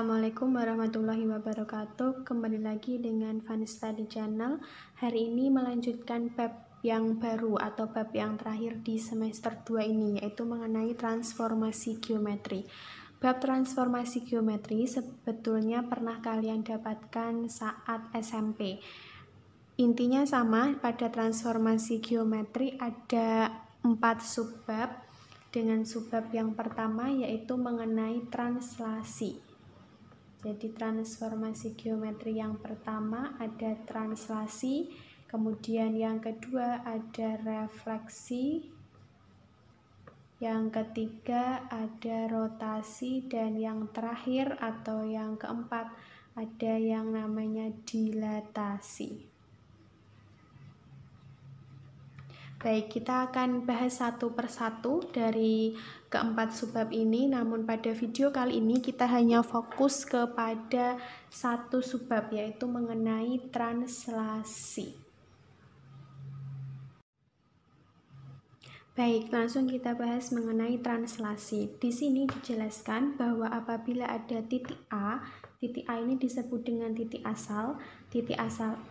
Assalamualaikum warahmatullahi wabarakatuh. Kembali lagi dengan Fun Study Channel. Hari ini melanjutkan bab yang baru atau bab yang terakhir di semester 2 ini, yaitu mengenai transformasi geometri. Bab transformasi geometri sebetulnya pernah kalian dapatkan saat SMP. Intinya sama, pada transformasi geometri ada 4 subbab. Dengan subbab yang pertama yaitu mengenai translasi. Jadi transformasi geometri yang pertama ada translasi, kemudian yang kedua ada refleksi, yang ketiga ada rotasi, dan yang terakhir atau yang keempat ada yang namanya dilatasi. Baik, kita akan bahas satu persatu dari keempat subbab ini, namun pada video kali ini kita hanya fokus kepada satu subbab, yaitu mengenai translasi. Baik, langsung kita bahas mengenai translasi. Di sini dijelaskan bahwa apabila ada titik A ini disebut dengan titik asal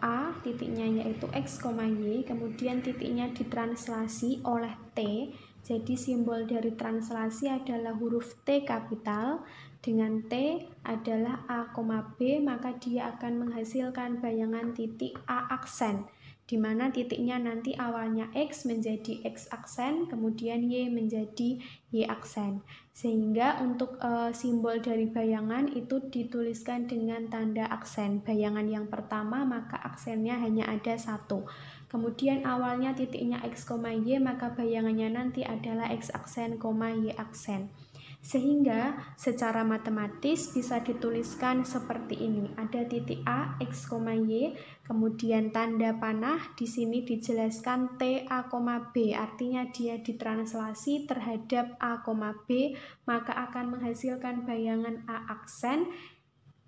A, titiknya yaitu X, Y, kemudian titiknya ditranslasi oleh T. Jadi simbol dari translasi adalah huruf T kapital, dengan T adalah A, B, maka dia akan menghasilkan bayangan titik A aksen, di mana titiknya nanti awalnya X menjadi X aksen, kemudian Y menjadi Y aksen. Sehingga untuk simbol dari bayangan itu dituliskan dengan tanda aksen. Bayangan yang pertama maka aksennya hanya ada satu. Kemudian awalnya titiknya X, Y, maka bayangannya nanti adalah X aksen, Y aksen. Sehingga secara matematis bisa dituliskan seperti ini. Ada titik A, X, Y, kemudian tanda panah di sini dijelaskan T, A, B, artinya dia ditranslasi terhadap A, B, maka akan menghasilkan bayangan A aksen.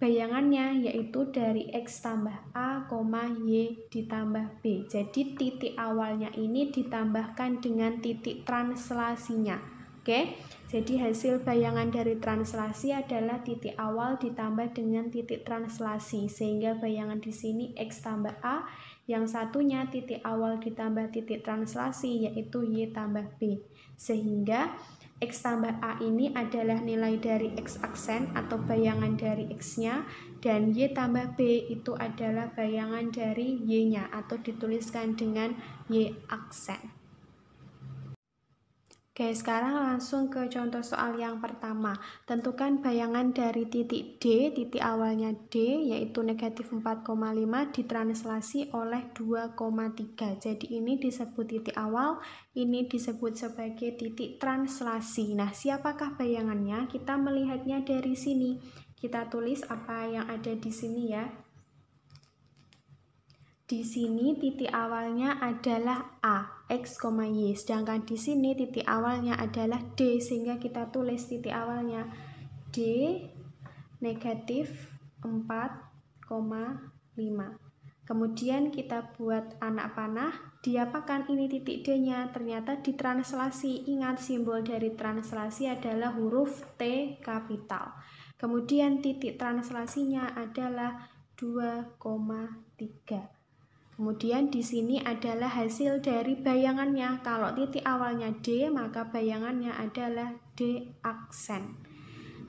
Bayangannya yaitu dari X tambah A, Y ditambah B. Jadi titik awalnya ini ditambahkan dengan titik translasinya. Oke, jadi hasil bayangan dari translasi adalah titik awal ditambah dengan titik translasi, sehingga bayangan di sini X tambah A, yang satunya titik awal ditambah titik translasi yaitu Y tambah B. Sehingga X tambah A ini adalah nilai dari X aksen atau bayangan dari X-nya, dan Y tambah B itu adalah bayangan dari Y-nya atau dituliskan dengan Y aksen. Oke, sekarang langsung ke contoh soal yang pertama. Tentukan bayangan dari titik D, titik awalnya D, yaitu negatif 4,5 ditranslasi oleh 2,3. Jadi ini disebut titik awal, ini disebut sebagai titik translasi. Nah, siapakah bayangannya? Kita melihatnya dari sini. Kita tulis apa yang ada di sini ya. Di sini titik awalnya adalah A, X, Y, sedangkan di sini titik awalnya adalah D, sehingga kita tulis titik awalnya D negatif 4,5. Kemudian kita buat anak panah, diapakan ini titik D-nya? Ternyata ditranslasi. Ingat, simbol dari translasi adalah huruf T kapital. Kemudian titik translasinya adalah 2,3. Kemudian di sini adalah hasil dari bayangannya. Kalau titik awalnya D, maka bayangannya adalah D aksen.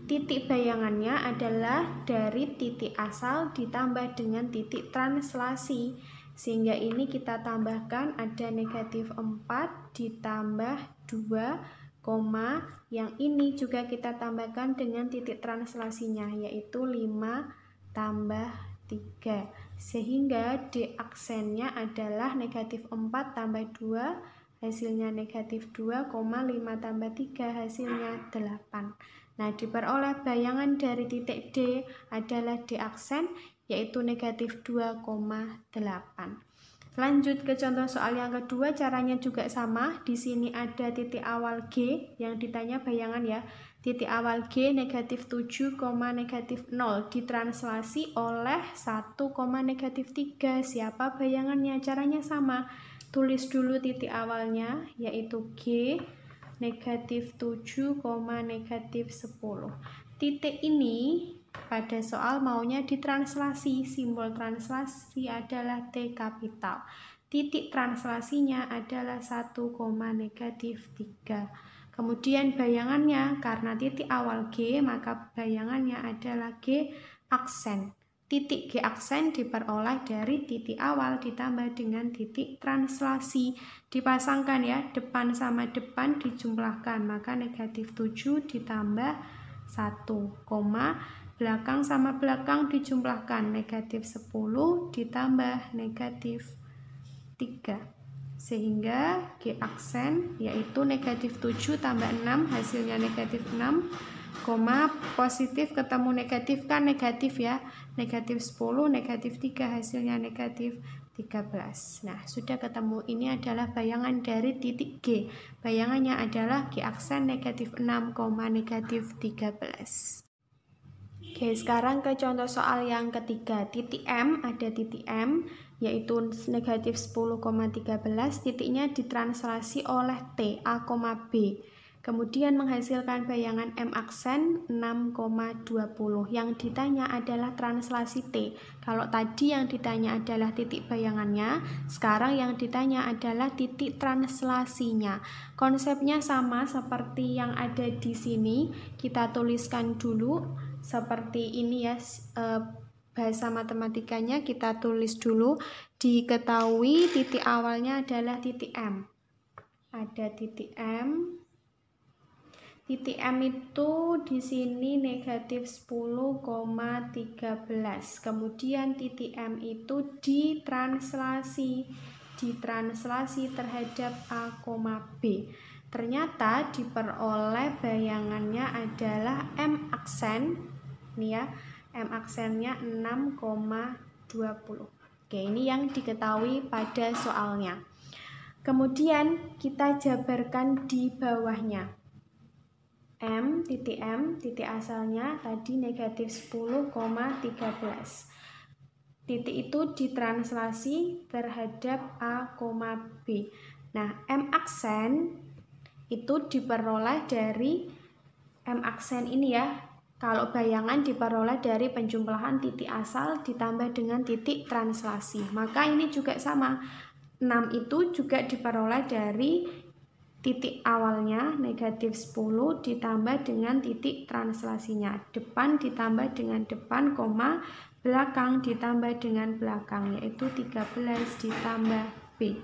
Titik bayangannya adalah dari titik asal ditambah dengan titik translasi. Sehingga ini kita tambahkan ada negatif 4 ditambah 2, yang ini juga kita tambahkan dengan titik translasinya, yaitu 5 tambah 3, sehingga D aksennya adalah negatif 4 tambah 2, hasilnya negatif 2, 5 tambah 3, hasilnya 8. Nah, diperoleh bayangan dari titik D adalah D aksen, yaitu negatif 2,8. Lanjut ke contoh soal yang kedua, caranya juga sama. Di sini ada titik awal G, yang ditanya bayangan ya. Titik awal G negatif 7, negatif 0 ditranslasi oleh 1, negatif 3. Siapa bayangannya? Caranya sama. Tulis dulu titik awalnya, yaitu G negatif 7, negatif 10. Titik ini pada soal maunya ditranslasi. Simbol translasi adalah T kapital. Titik translasinya adalah 1, negatif 3. Kemudian bayangannya, karena titik awal G, maka bayangannya adalah G aksen. Titik G aksen diperoleh dari titik awal ditambah dengan titik translasi. Dipasangkan ya, depan sama depan dijumlahkan, maka negatif 7 ditambah 1, belakang sama belakang dijumlahkan, negatif 10 ditambah negatif 3. Sehingga G aksen yaitu negatif 7 tambah 6 hasilnya negatif 6, positif ketemu negatif kan negatif ya, negatif 10, negatif 3 hasilnya negatif 13. Nah, sudah ketemu. Ini adalah bayangan dari titik G. Bayangannya adalah G aksen negatif 6, negatif 13. Oke, sekarang ke contoh soal yang ketiga. Titik M, ada titik M, yaitu negatif 10,13. Titiknya ditranslasi oleh T, A, B. Kemudian menghasilkan bayangan M aksen 6,20. Yang ditanya adalah translasi T. Kalau tadi yang ditanya adalah titik bayangannya, sekarang yang ditanya adalah titik translasinya. Konsepnya sama seperti yang ada di sini. Kita tuliskan dulu seperti ini ya, bahasa matematikanya kita tulis dulu. Diketahui titik awalnya adalah titik M. Ada titik M. Titik M itu di sini negatif 10,13. Kemudian titik M itu ditranslasi terhadap A, B. Ternyata diperoleh bayangannya adalah M aksen. Ini ya, M aksennya 6,20. Oke, ini yang diketahui pada soalnya. Kemudian kita jabarkan di bawahnya. Titik asalnya tadi negatif 10,13. Titik itu ditranslasi terhadap A, B. Nah, M aksen itu diperoleh dari M aksen ini ya. Kalau bayangan diperoleh dari penjumlahan titik asal ditambah dengan titik translasi. Maka ini juga sama. 6 itu juga diperoleh dari titik awalnya negatif 10 ditambah dengan titik translasinya. Depan ditambah dengan depan, belakang ditambah dengan belakang, yaitu 13 ditambah B.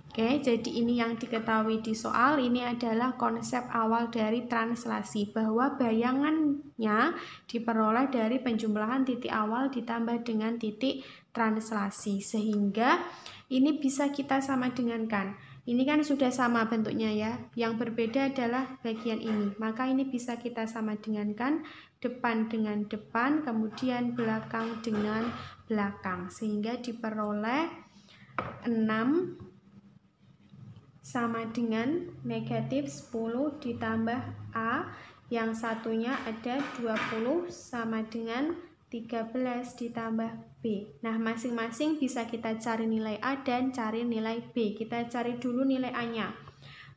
Oke, jadi ini yang diketahui di soal. Ini adalah konsep awal dari translasi, bahwa bayangannya diperoleh dari penjumlahan titik awal ditambah dengan titik translasi. Sehingga ini bisa kita sama dengankan. Ini kan sudah sama bentuknya ya. Yang berbeda adalah bagian ini. Maka ini bisa kita sama dengankan, depan dengan depan, kemudian belakang dengan belakang. Sehingga diperoleh 6 sama dengan negatif 10 ditambah A, yang satunya ada 20 sama dengan 13 ditambah B. Nah, masing-masing bisa kita cari nilai A dan cari nilai B. Kita cari dulu nilai A-nya.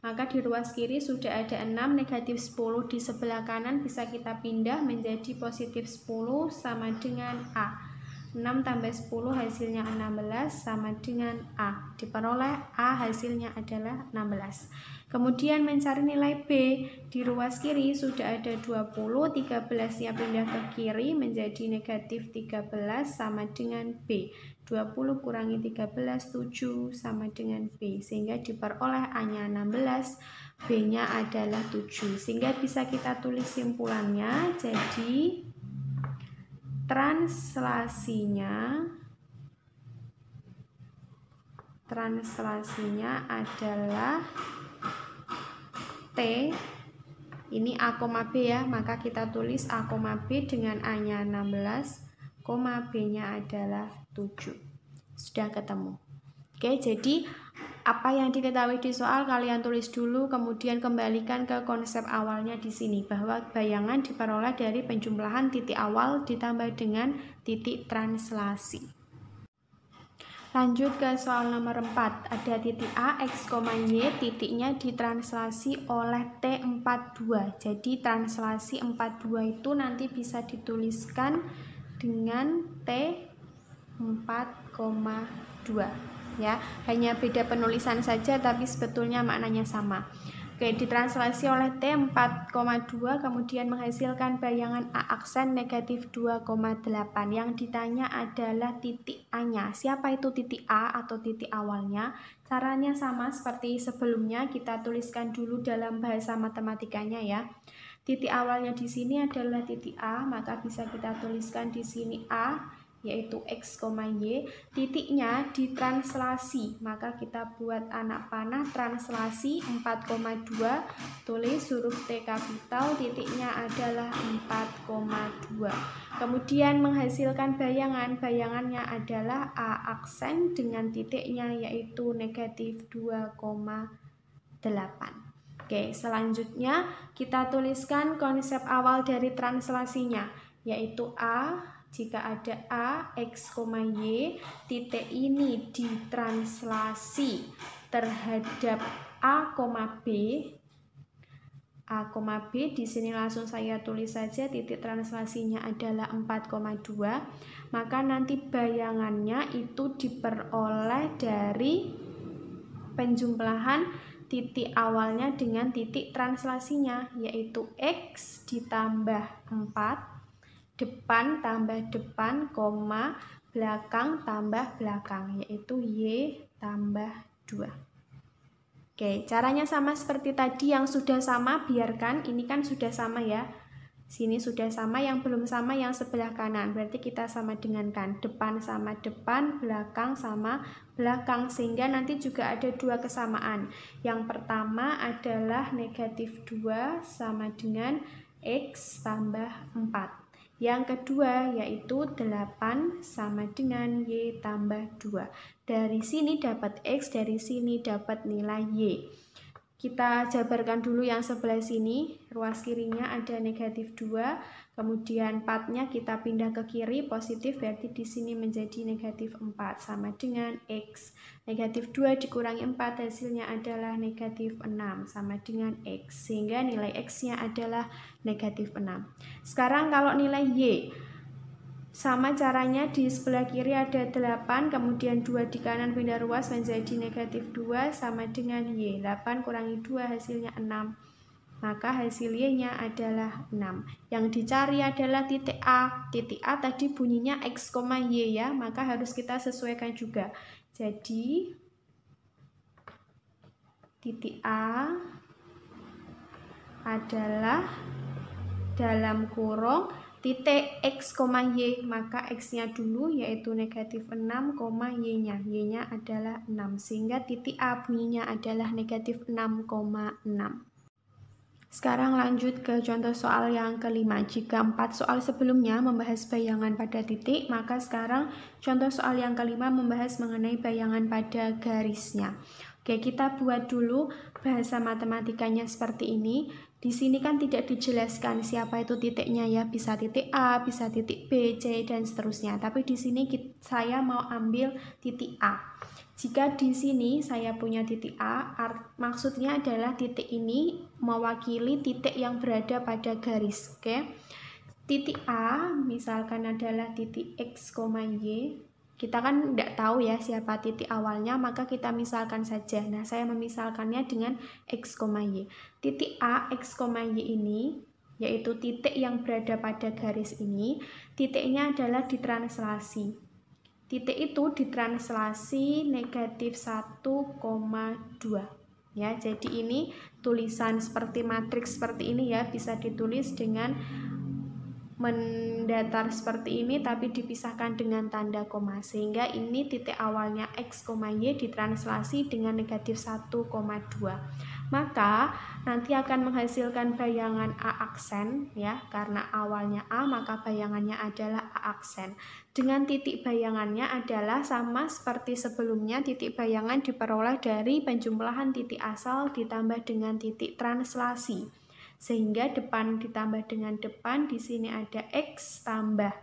Maka di ruas kiri sudah ada 6, negatif 10 di sebelah kanan bisa kita pindah menjadi positif 10 sama dengan A. 6 tambah 10 hasilnya 16 sama dengan A. Diperoleh A hasilnya adalah 16. Kemudian mencari nilai B. Di ruas kiri sudah ada 20, 13 nya pindah ke kiri menjadi negatif 13 sama dengan B. 20 kurangi 13, 7 sama dengan B. Sehingga diperoleh A-nya 16, B-nya adalah 7. Sehingga bisa kita tulis simpulannya. Jadi translasinya adalah T, ini A, B ya, maka kita tulis A, B dengan A-nya 16, B-nya adalah 7. Sudah ketemu. Oke, jadi apa yang diketahui di soal kalian tulis dulu, kemudian kembalikan ke konsep awalnya di sini, bahwa bayangan diperoleh dari penjumlahan titik awal ditambah dengan titik translasi. Lanjut ke soal nomor 4. Ada titik A, X, Y, titiknya ditranslasi oleh T42. Jadi translasi 42 itu nanti bisa dituliskan dengan T4,2 ya. Hanya beda penulisan saja tapi sebetulnya maknanya sama. Oke, ditranslasi oleh T4,2 kemudian menghasilkan bayangan A aksen negatif 2,8. Yang ditanya adalah titik A-nya. Siapa itu titik A atau titik awalnya? Caranya sama seperti sebelumnya, kita tuliskan dulu dalam bahasa matematikanya ya. Titik awalnya di sini adalah titik A, maka bisa kita tuliskan di sini A, yaitu X, Y. Titiknya ditranslasi, maka kita buat anak panah translasi 4,2, tulis huruf T kapital, titiknya adalah 4,2. Kemudian menghasilkan bayangan, bayangannya adalah A aksen dengan titiknya yaitu negatif 2,8. Oke, selanjutnya kita tuliskan konsep awal dari translasinya, yaitu A. Jika ada A, X, Y, titik ini ditranslasi terhadap A, B. A, B, di sini langsung saya tulis saja titik translasinya adalah 4,2. Maka nanti bayangannya itu diperoleh dari penjumlahan titik awalnya dengan titik translasinya, yaitu X ditambah 4, depan tambah depan, koma, belakang tambah belakang, yaitu Y tambah 2. Oke, caranya sama seperti tadi, yang sudah sama biarkan, ini kan sudah sama ya. Sini sudah sama, yang belum sama yang sebelah kanan. Berarti kita sama dengan kan, depan sama depan, belakang sama belakang, sehingga nanti juga ada dua kesamaan. Yang pertama adalah negatif 2 sama dengan X tambah 4. Yang kedua yaitu 8 sama dengan Y tambah 2. Dari sini dapat X, dari sini dapat nilai Y. Kita jabarkan dulu yang sebelah sini, ruas kirinya ada negatif 2, kemudian 4-nya kita pindah ke kiri, positif, berarti di sini menjadi negatif 4, sama dengan X. Negatif 2 dikurangi 4, hasilnya adalah negatif 6, sama dengan X, sehingga nilai X-nya adalah negatif 6. Sekarang kalau nilai Y, sama caranya, di sebelah kiri ada 8, kemudian 2 di kanan pindah ruas menjadi negatif 2, sama dengan Y. 8 kurangi 2 hasilnya 6. Maka hasil Y-nya adalah 6. Yang dicari adalah titik A. Titik A tadi bunyinya X, Y ya, maka harus kita sesuaikan juga. Jadi titik A adalah dalam kurung titik X, Y, maka X-nya dulu yaitu negatif 6, Y-nya. Y-nya adalah 6, sehingga titik A bunyinya adalah negatif 6,6. Sekarang lanjut ke contoh soal yang kelima. Jika 4 soal sebelumnya membahas bayangan pada titik, maka sekarang contoh soal yang kelima membahas mengenai bayangan pada garisnya. Oke, kita buat dulu bahasa matematikanya seperti ini. Di sini kan tidak dijelaskan siapa itu titiknya ya, bisa titik A, bisa titik B, C, dan seterusnya. Tapi di sini saya mau ambil titik A. Jika di sini saya punya titik A, maksudnya adalah titik ini mewakili titik yang berada pada garis. Oke, titik A misalkan adalah titik X, Y. Kita kan tidak tahu ya siapa titik awalnya, maka kita misalkan saja. Nah, saya memisalkannya dengan X, Y. Titik A, X, Y ini, yaitu titik yang berada pada garis ini, titiknya adalah ditranslasi. Titik itu ditranslasi negatif 1,2. Ya, jadi ini tulisan seperti matriks seperti ini ya, bisa ditulis dengan mendatar seperti ini tapi dipisahkan dengan tanda koma, sehingga ini titik awalnya X, Y ditranslasi dengan negatif 1,2. Maka nanti akan menghasilkan bayangan A aksen ya, karena awalnya A maka bayangannya adalah A aksen. Dengan titik bayangannya adalah sama seperti sebelumnya, titik bayangan diperoleh dari penjumlahan titik asal ditambah dengan titik translasi. Sehingga depan ditambah dengan depan, di sini ada X tambah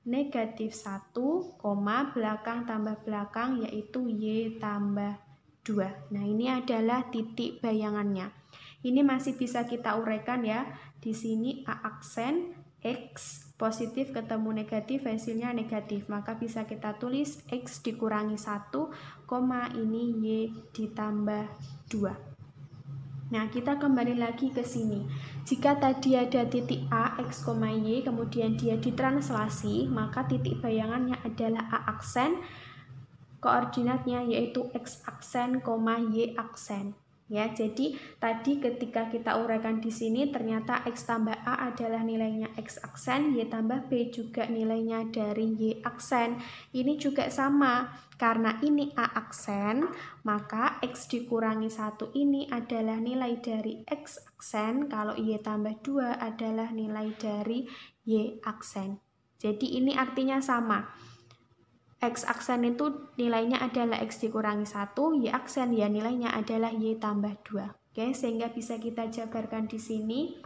negatif 1, belakang tambah belakang yaitu Y tambah 2. Nah, ini adalah titik bayangannya. Ini masih bisa kita uraikan ya. Di sini A aksen, X positif ketemu negatif, hasilnya negatif. Maka bisa kita tulis X dikurangi 1, ini Y ditambah 2. Nah, kita kembali lagi ke sini. Jika tadi ada titik A, X, Y, kemudian dia ditranslasi, maka titik bayangannya adalah A aksen, koordinatnya yaitu X aksen, Y aksen. Ya, jadi tadi ketika kita uraikan di sini ternyata X tambah A adalah nilainya X aksen, Y tambah B juga nilainya dari Y aksen. Ini juga sama, karena ini A aksen, maka X dikurangi 1 ini adalah nilai dari X aksen, kalau Y tambah 2 adalah nilai dari Y aksen. Jadi ini artinya sama. X aksen itu nilainya adalah X dikurangi 1, Y aksen ya nilainya adalah Y tambah 2. Oke, sehingga bisa kita jabarkan di sini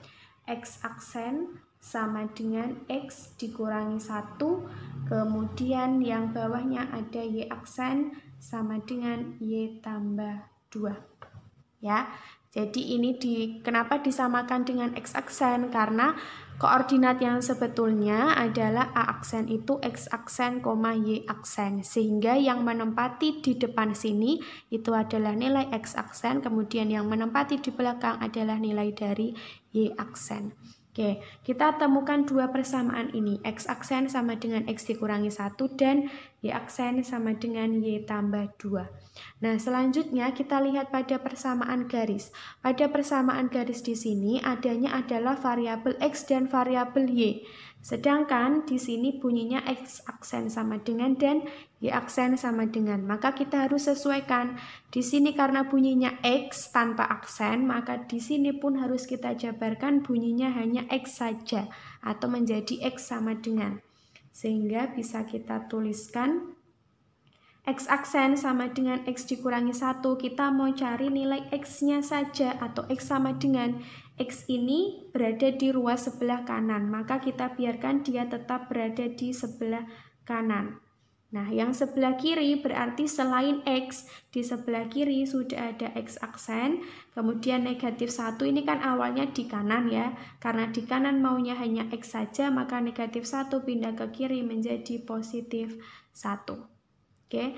X aksen sama dengan X dikurangi 1, kemudian yang bawahnya ada Y aksen sama dengan Y tambah 2. Ya, jadi ini kenapa disamakan dengan X aksen? Karena koordinat yang sebetulnya adalah A aksen itu X aksen, Y aksen. Sehingga yang menempati di depan sini itu adalah nilai X aksen, kemudian yang menempati di belakang adalah nilai dari Y aksen. Oke, kita temukan dua persamaan ini. X aksen sama dengan X dikurangi 1 dan Y aksen sama dengan Y tambah 2. Nah, selanjutnya kita lihat pada persamaan garis. Pada persamaan garis di sini adanya adalah variabel X dan variabel Y. Sedangkan di sini bunyinya X aksen sama dengan dan Y aksen sama dengan. Maka kita harus sesuaikan. Di sini karena bunyinya X tanpa aksen, maka di sini pun harus kita jabarkan bunyinya hanya X saja atau menjadi X sama dengan. Sehingga bisa kita tuliskan X aksen sama dengan X dikurangi 1, kita mau cari nilai X-nya saja atau X sama dengan X ini berada di ruas sebelah kanan, maka kita biarkan dia tetap berada di sebelah kanan. Nah, yang sebelah kiri berarti selain X, di sebelah kiri sudah ada X aksen, kemudian negatif 1 ini kan awalnya di kanan ya, karena di kanan maunya hanya X saja, maka negatif 1 pindah ke kiri menjadi positif 1. Oke,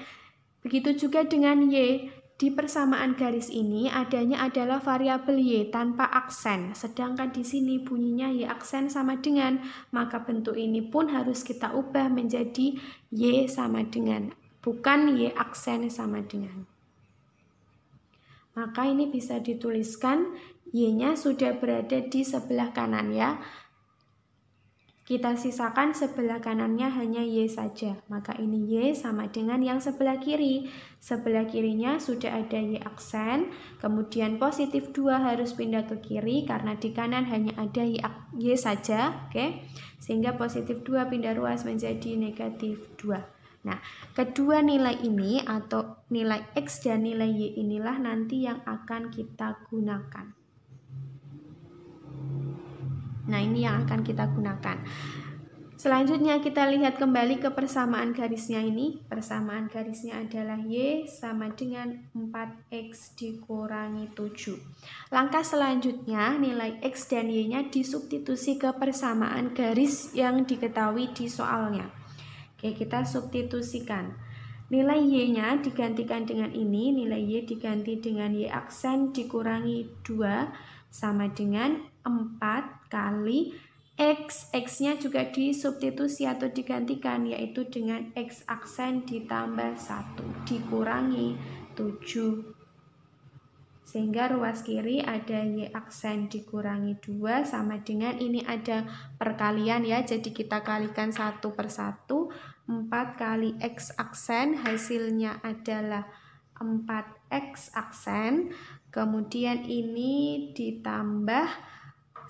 begitu juga dengan Y. Di persamaan garis ini adanya adalah variabel Y tanpa aksen, sedangkan di sini bunyinya Y aksen sama dengan, maka bentuk ini pun harus kita ubah menjadi Y sama dengan, bukan Y aksen sama dengan. Maka ini bisa dituliskan Y-nya sudah berada di sebelah kanan ya. Kita sisakan sebelah kanannya hanya Y saja. Maka ini Y sama dengan yang sebelah kiri. Sebelah kirinya sudah ada Y aksen. Kemudian positif 2 harus pindah ke kiri karena di kanan hanya ada Y saja. Oke. Sehingga positif 2 pindah ruas menjadi negatif 2. Nah, kedua nilai ini atau nilai X dan nilai Y inilah nanti yang akan kita gunakan. Nah, ini yang akan kita gunakan. Selanjutnya kita lihat kembali ke persamaan garisnya ini. Persamaan garisnya adalah Y sama dengan 4X dikurangi 7. Langkah selanjutnya nilai X dan Y-nya disubstitusi ke persamaan garis yang diketahui di soalnya. Oke, kita substitusikan. Nilai Y-nya digantikan dengan ini, nilai Y diganti dengan Y aksen dikurangi 2 sama dengan 4 kali X. X-nya juga disubstitusi atau digantikan, yaitu dengan X aksen ditambah 1 dikurangi 7. Sehingga ruas kiri ada Y aksen dikurangi 2 sama dengan ini ada perkalian ya. Jadi kita kalikan 1 per 1. 4 kali X aksen hasilnya adalah 4X aksen. Kemudian ini ditambah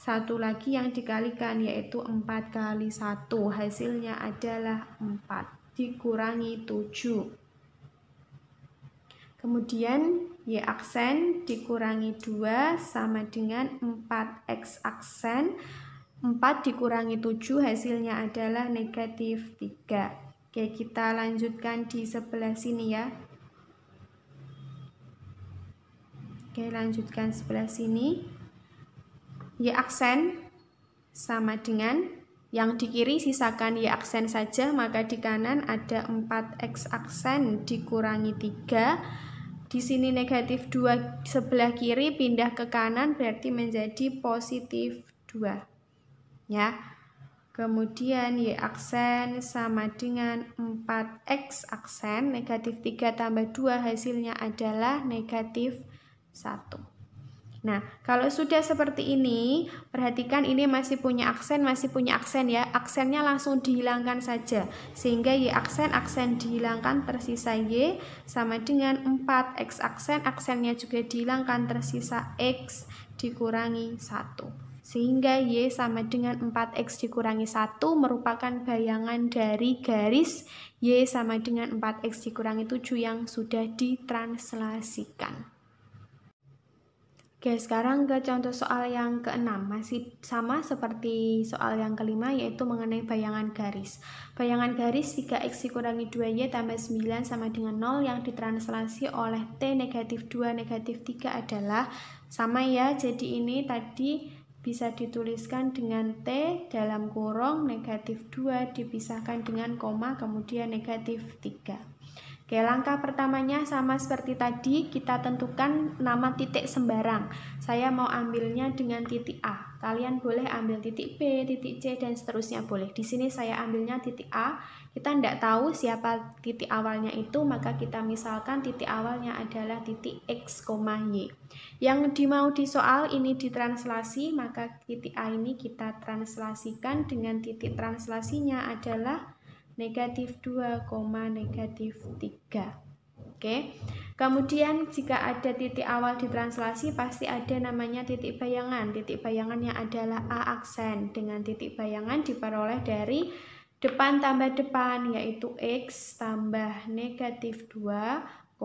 satu lagi yang dikalikan yaitu 4 kali 1 hasilnya adalah 4 dikurangi 7. Kemudian Y aksen dikurangi 2 sama dengan 4X aksen. 4 dikurangi 7 hasilnya adalah negatif 3. Oke, kita lanjutkan di sebelah sini ya. Oke, lanjutkan sebelah sini. Y aksen sama dengan yang di kiri sisakan Y aksen saja, maka di kanan ada 4X aksen dikurangi 3. Di sini negatif 2 sebelah kiri pindah ke kanan berarti menjadi positif 2. Ya. Kemudian Y aksen sama dengan 4X aksen, negatif 3 tambah 2 hasilnya adalah negatif 1. Nah, kalau sudah seperti ini, perhatikan ini masih punya aksen ya. Aksennya langsung dihilangkan saja. Sehingga Y aksen dihilangkan, tersisa Y sama dengan 4X aksen, aksennya juga dihilangkan, tersisa X dikurangi 1. Sehingga Y sama dengan 4X dikurangi 1 merupakan bayangan dari garis Y sama dengan 4X dikurangi 7 yang sudah ditranslasikan. Oke, sekarang ke contoh soal yang ke-6. Masih sama seperti soal yang kelima, yaitu mengenai bayangan garis. Bayangan garis 3X dikurangi 2Y tambah 9 sama dengan 0 yang ditranslasi oleh T negatif 2 negatif 3 adalah sama ya. Jadi ini tadi bisa dituliskan dengan T dalam kurung negatif 2 dipisahkan dengan koma, kemudian negatif 3. Oke, langkah pertamanya sama seperti tadi, kita tentukan nama titik sembarang. Saya mau ambilnya dengan titik A. Kalian boleh ambil titik B, titik C, dan seterusnya boleh. Di sini saya ambilnya titik A. Kita tidak tahu siapa titik awalnya itu, maka kita misalkan titik awalnya adalah titik X, Y. Yang dimau di soal ini ditranslasi, maka titik A ini kita translasikan dengan titik translasinya adalah negatif 2, negatif 3. Oke. Kemudian jika ada titik awal ditranslasi pasti ada namanya titik bayangan. Titik bayangannya adalah A aksen. Dengan titik bayangan diperoleh dari depan tambah depan, yaitu X tambah negatif 2,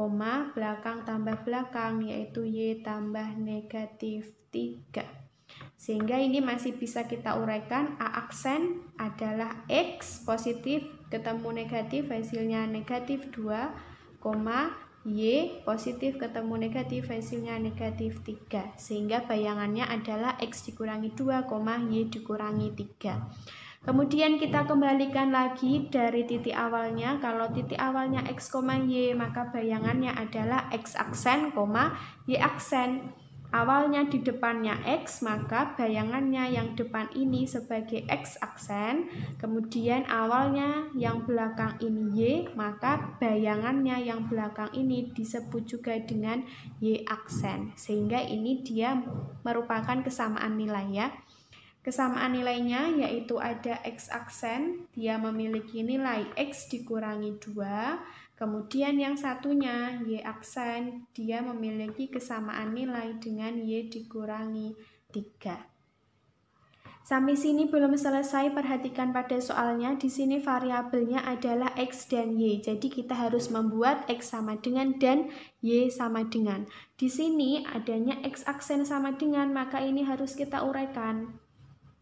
belakang tambah belakang, yaitu Y tambah negatif 3. Sehingga ini masih bisa kita uraikan, A aksen adalah X positif ketemu negatif hasilnya negatif 2, Y positif ketemu negatif hasilnya negatif 3. Sehingga bayangannya adalah X dikurangi 2, Y dikurangi 3. Kemudian kita kembalikan lagi dari titik awalnya. Kalau titik awalnya X, Y, maka bayangannya adalah X aksen, Y aksen. Awalnya di depannya X, maka bayangannya yang depan ini sebagai X aksen, kemudian awalnya yang belakang ini Y, maka bayangannya yang belakang ini disebut juga dengan Y aksen. Sehingga ini dia merupakan kesamaan nilai ya. Kesamaan nilainya yaitu ada X aksen, dia memiliki nilai X dikurangi 2. Kemudian yang satunya Y aksen, dia memiliki kesamaan nilai dengan Y dikurangi 3. Sampai sini belum selesai, perhatikan pada soalnya. Di sini variabelnya adalah X dan Y. Jadi kita harus membuat X sama dengan dan Y sama dengan. Di sini adanya X aksen sama dengan, maka ini harus kita uraikan.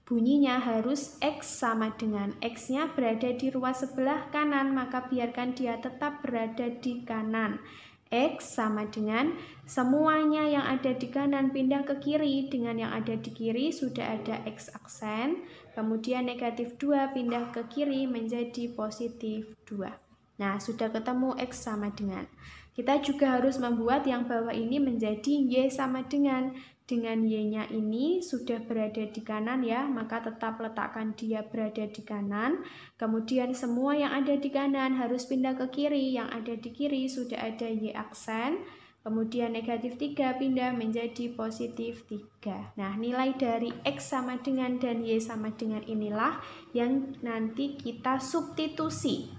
Bunyinya harus X sama dengan, X-nya berada di ruas sebelah kanan, maka biarkan dia tetap berada di kanan. X sama dengan semuanya yang ada di kanan pindah ke kiri, dengan yang ada di kiri sudah ada X aksen, kemudian negatif 2 pindah ke kiri menjadi positif 2. Nah, sudah ketemu X sama dengan. Kita juga harus membuat yang bawah ini menjadi Y sama dengan Y-nya ini sudah berada di kanan ya, maka tetap letakkan dia berada di kanan. Kemudian semua yang ada di kanan harus pindah ke kiri, yang ada di kiri sudah ada Y aksen, kemudian negatif 3 pindah menjadi positif 3. Nah, nilai dari X sama dengan dan Y sama dengan inilah yang nanti kita substitusi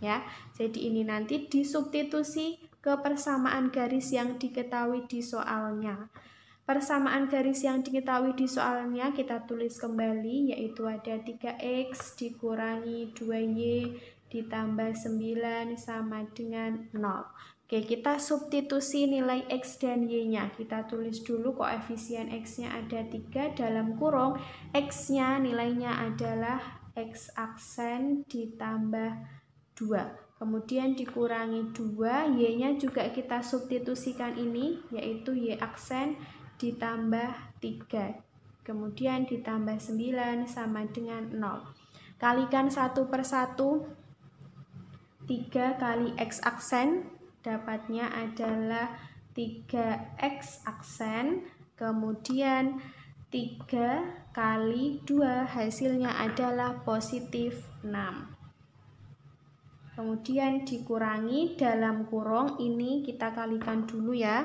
ya. Jadi ini nanti disubstitusi ke persamaan garis yang diketahui di soalnya. Persamaan garis yang diketahui di soalnya kita tulis kembali, yaitu ada 3X dikurangi 2Y ditambah 9 sama dengan 0. Oke, kita substitusi nilai X dan Y-nya. Kita tulis dulu koefisien X-nya ada 3 dalam kurung. X-nya nilainya adalah X aksen ditambah 2. Kemudian dikurangi 2, Y-nya juga kita substitusikan ini, yaitu Y aksen ditambah 3. Kemudian ditambah 9 sama dengan 0. Kalikan 1 per 1. 3 kali X aksen dapatnya adalah 3X aksen, kemudian 3 kali 2 hasilnya adalah positif 6. Kemudian dikurangi dalam kurung, ini kita kalikan dulu ya.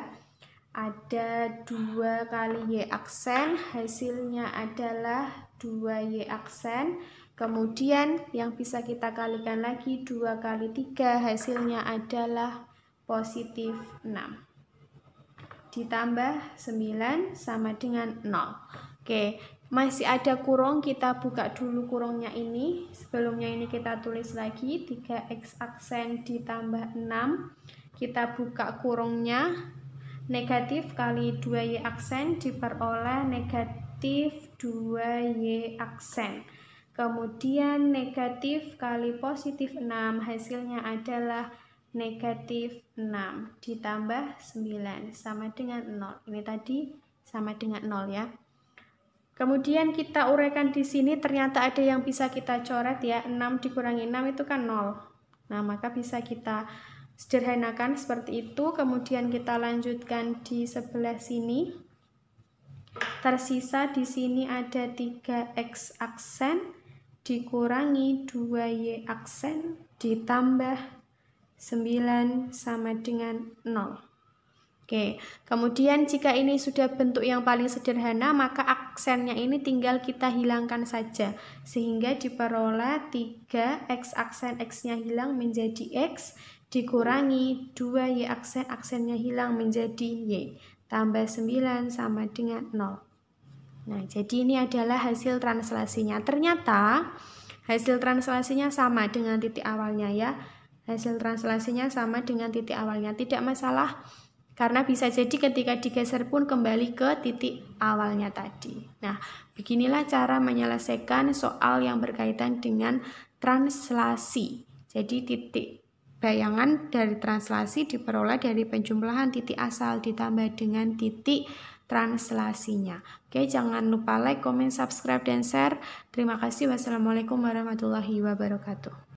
Ada 2 kali Y aksen, hasilnya adalah 2Y aksen. Kemudian yang bisa kita kalikan lagi 2 kali 3 hasilnya adalah positif 6. Ditambah 9 sama dengan 0. Oke, masih ada kurung, kita buka dulu kurungnya ini. Sebelumnya ini kita tulis lagi 3X aksen ditambah 6. Kita buka kurungnya. Negatif kali 2Y aksen diperoleh negatif 2Y aksen. Kemudian negatif kali positif 6 hasilnya adalah negatif 6 ditambah 9 sama dengan 0. Ini tadi sama dengan 0 ya. Kemudian kita uraikan di sini, ternyata ada yang bisa kita coret ya. 6 dikurangi 6 itu kan 0. Nah, maka bisa kita sederhanakan seperti itu. Kemudian kita lanjutkan di sebelah sini. Tersisa di sini ada 3X aksen dikurangi 2Y aksen ditambah 9 sama dengan 0. Oke, kemudian jika ini sudah bentuk yang paling sederhana, maka aksennya ini tinggal kita hilangkan saja, sehingga diperoleh 3X aksen X-nya hilang menjadi X, dikurangi 2Y aksen, aksennya hilang menjadi Y, tambah 9 sama dengan 0. Nah, jadi ini adalah hasil translasinya. Ternyata hasil translasinya sama dengan titik awalnya ya. Hasil translasinya sama dengan titik awalnya, tidak masalah, karena bisa jadi ketika digeser pun kembali ke titik awalnya tadi. Nah, beginilah cara menyelesaikan soal yang berkaitan dengan translasi. Jadi titik bayangan dari translasi diperoleh dari penjumlahan titik asal ditambah dengan titik translasinya. Oke, jangan lupa like, comment, subscribe, dan share. Terima kasih. Wassalamualaikum warahmatullahi wabarakatuh.